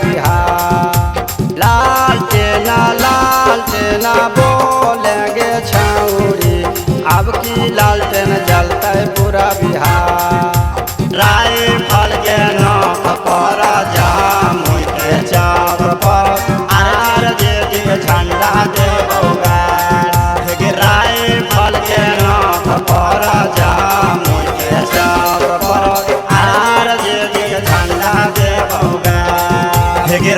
बिहार। लाल टेना बोलेंगे छौरी, अब की लालटेन जलते पूरा बिहार। राइफल के नोक पर जामुन के चाप पर आरजेडी के झंडा देबोगा। राइफल के नोक पर जामुन के चाप पर आरजेडी के झंडा देबोगा।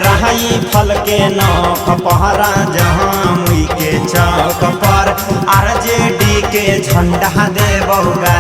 राइफल के नोक पहरा जामुन के चौक पर आरजेडी के झंडा देबोगा।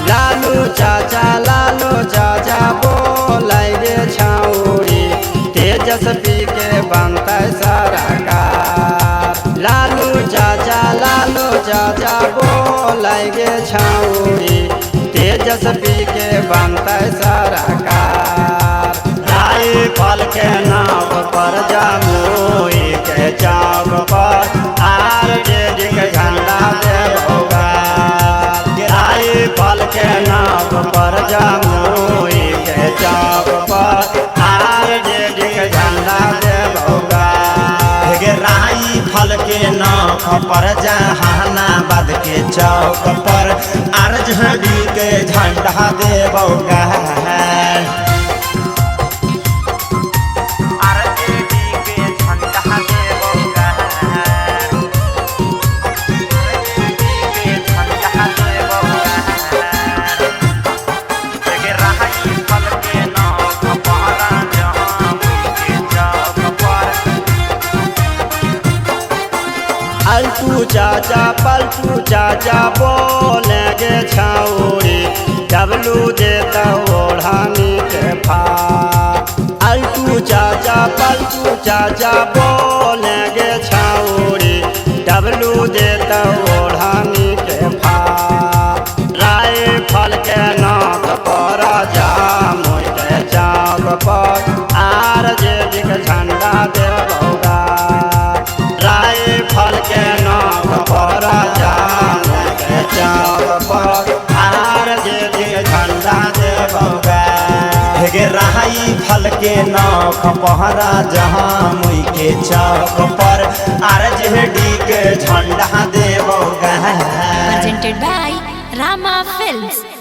लालू चाचा बोलेंगे छौरी, तेजस्वी के बनते सरकार। लालू चाचा बोलेंगे छौरी, तेजस्वी के बनते सरकार। राइफल के नाव पर जामुन के चौक पर आरजेडी के झंडा देबोगा। राइफल के नाव पर जामुन के चौक पर आरजेडी के झंडा देबोगा। राइफल के नोक पर जहानाबाद के चौक पर आरजेडी के झंडा देबोगा। पलटू चाचा बोलेंगे छौरी, डबलू देता ओढ़ानी के फार। पलटू चाचा बोलेंगे छौरी, डबलू देता ओढ़ानी के फार। राइफल के नोक पर जामुन के चौक पर आरजेडी के झंडा देबोगा। राइफल के नोक पर जामुन के चौक पर आरजेडी के झंडा देबोगा। राइफल के नोक पहरा जामुन के चौक पर आरजेडी के झंडा देबोगा। Presented by Rama Films।